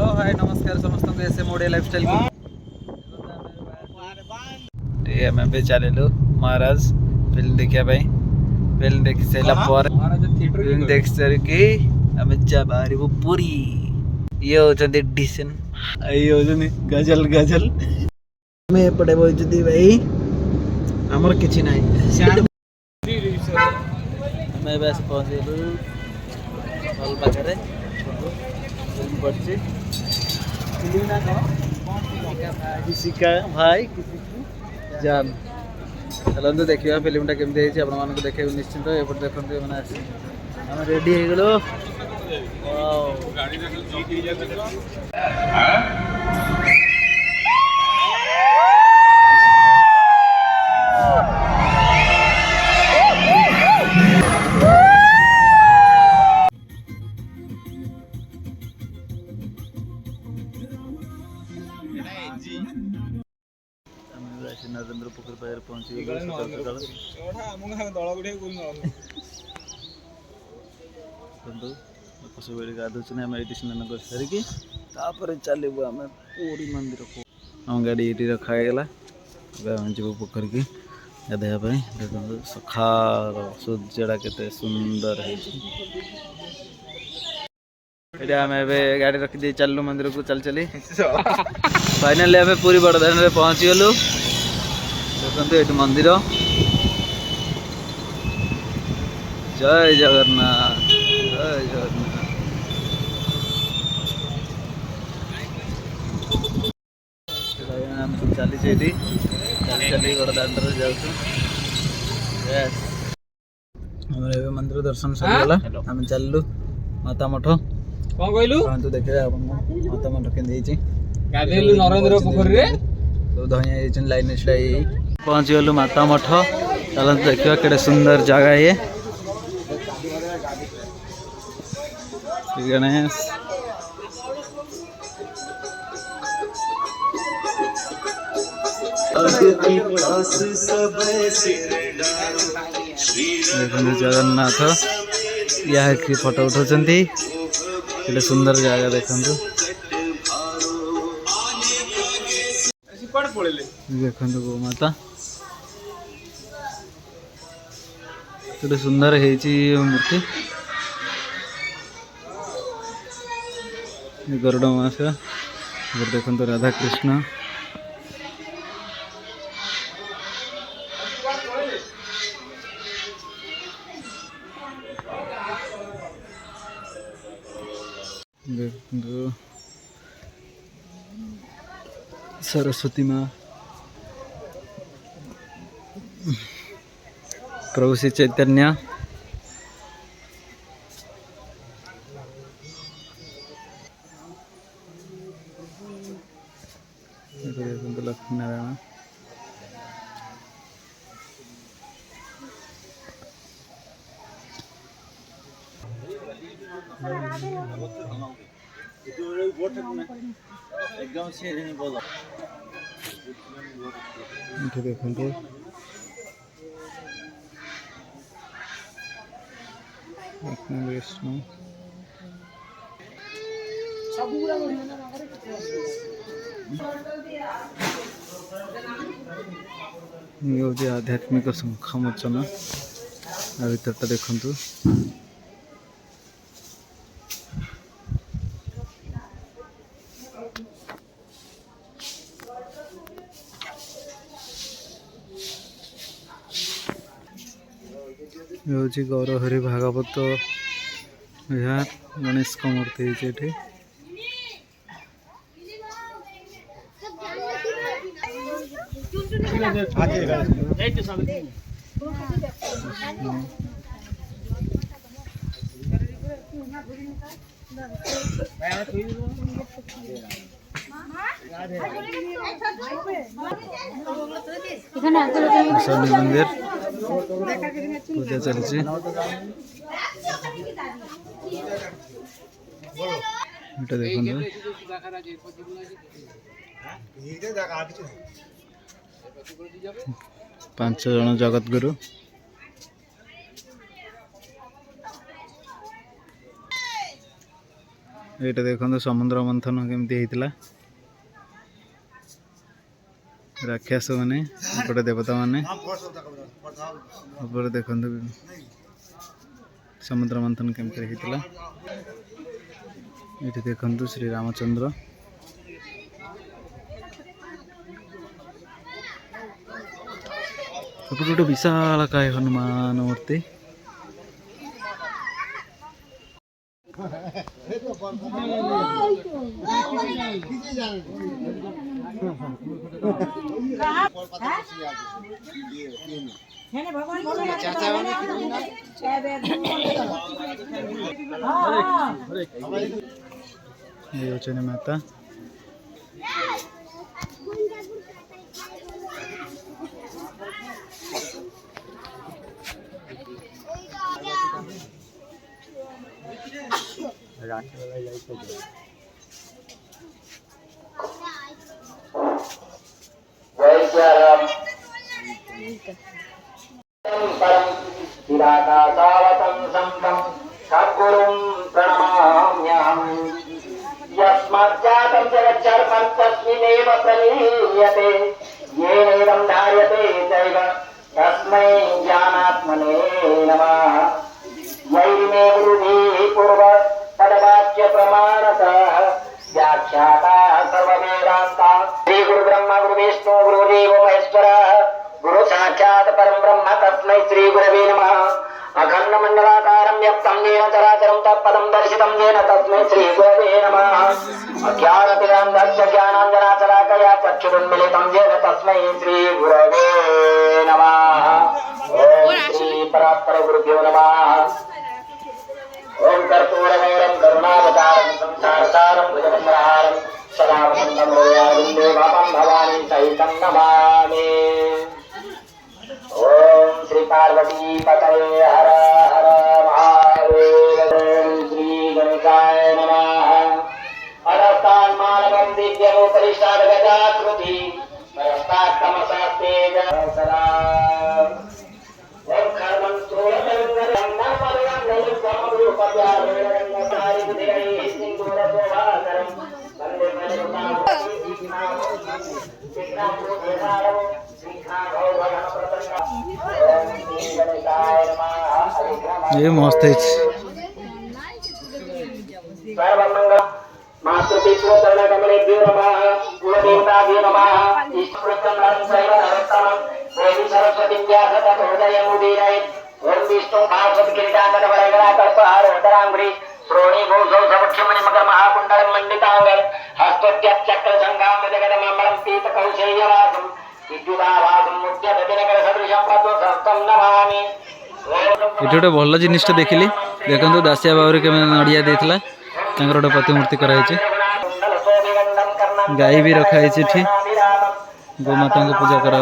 hello hi नमस्कार समस्त को ऐसे मोड़े लाइफस्टाइल को आम ए चलू महाराज फिल्म देखा फिल्म देखी सारा फिल्म देख सारिकी आम बाहर पुरी ये होती डिसन ये होती गजल गजल एपटे बही भाई आमर किसी ना पहुँचलु हल पाखे फिल्म पड़ी किसी का भाई किसी की जान चलते देखा फिल्मटा केमती आपको देखा निश्चिंत एपटे देखते मैंने रेडी हो गलो नरेंद्र पोखर पाखे पहुंची पशुबड़ी गाधुचुने आम ये स्नान कर सारिकी चलू आम पूरी मंदिर को आम गाड़ी ये रखागला जीव पोखर की गाधेवाई देखो सखार सूर्यटा के सुंदर है आम गाड़ी रखी चलू मंदिर को चल चली फाइनाली आम पूरी बड़दान में पहुँची गलु देखते ये मंदिर जय जगन्नाथ जय जगन्नाथ चली चली चली बड़दान जाऊँ मंदिर दर्शन सरीगला आम चलू माता मठ कौन कहलु देखिए माता मठ के नरेंद्र पोखरी सब धनिया लाइन पहुँच गलु माता मठ चल देखा के सुंदर जगह ये गणेश देखते जगन्नाथ यहाँ की फोटो उठाते सुंदर जगह देखते देखो गो माता के सुंदर है मूर्ति गरुड़ मास देखो राधा कृष्ण देखो सरस्वती माँ प्रभु श्री चैतन्य लक्ष्मी नारायण देखो विष्णु ये आध्यात्मिक शंख मोचन भीतर देखु ये गौरहरि भागवत विहार गणेश का मूर्ति ये शनि मंदिर पूजा चलती देखो 5 जन जगत गुरु ये देखो समुद्र मंथन केमती होता राक्षस मैंने गोटे देवता मैंने देखो समुद्र मंथन केमती होता ये देखो श्री रामचंद्र गोटे विशाल काय हनुमान मूर्ति ये होचने माता सद्गुरुं प्रणमाम्यहम् यस्माज्जातं जगच्चर्मं तस्मिन्नेव प्रलीयते येनेदं धार्यते चैव तस्मै ज्ञानात्मने नमः वैरिमे गुरुभिः पूर्व तद्वाक्य प्रमाणतः व्याख्याताः सर्ववेदान्ताः श्रीगुरुब्रह्मा गुरुविष्णु गुरुदेवो महेश्वरः गुरु साक्षात् परं ब्रह्म तस्मै श्रीगुरवे नमः अखंड मंडलाकारं व्याप्तं येन चराचरं तत्पदं दर्शितं येन तस्मै श्रीगुरवे नमः अज्ञानतिमिरान्धस्य ज्ञानाञ्जनाशलाकया चक्षुरुन्मीलितं येन तस्मै श्रीगुरवे नमः ओम श्री परात्पर गुरुभ्यो नमः ओम कर्पूरगौरं करुणावतारं संसारसारं भुजगन्धरहारं सदा वसन्तं हृदयादिं देवापं भवानी सहितं नमामि ओम श्री पार्वती पतये हर हर महादेव श्री गणेशाय नमः अरस्तान् मानवं दिव्यमुपरिष्टाद् गजाकृति परस्तात् तमसास्ते सदा ओम कर्मं स्थूलतरं नामदं नैवमरूपव्याहरणं सिन्दूरशोभाकरं वन्दे ये मस्त है मातृपितृचरणकमलेभ्यो नमः कुलदेवताभ्यो नमः इष्टप्रत्यङ्गं सर्वहरस्तमं देवी सरस्वतीं व्यासततोदयमुदीरयेत् ओम विष्णु भास्वत्किरीटाङ्गदवरगणाकल्पहारोदराङ्घ्रि श्रोणी भूषौ सवक्षमणिमकर महाकुण्डलं मण्डिताङ्गं हस्तोद्यच्चक्रसङ्घाम्बजगदमम्बलं पीतकौशेयवासं विद्युदाभासं मुद्यदतिनकरसदृशं पद्मसहस्रं नमामि ये गोटे भल जिनटा देखिली देखो दासिया बाबू के नड़िया देता गोटे प्रतिमूर्ति कराई गाई भी रखाई गोमाता को पूजा करा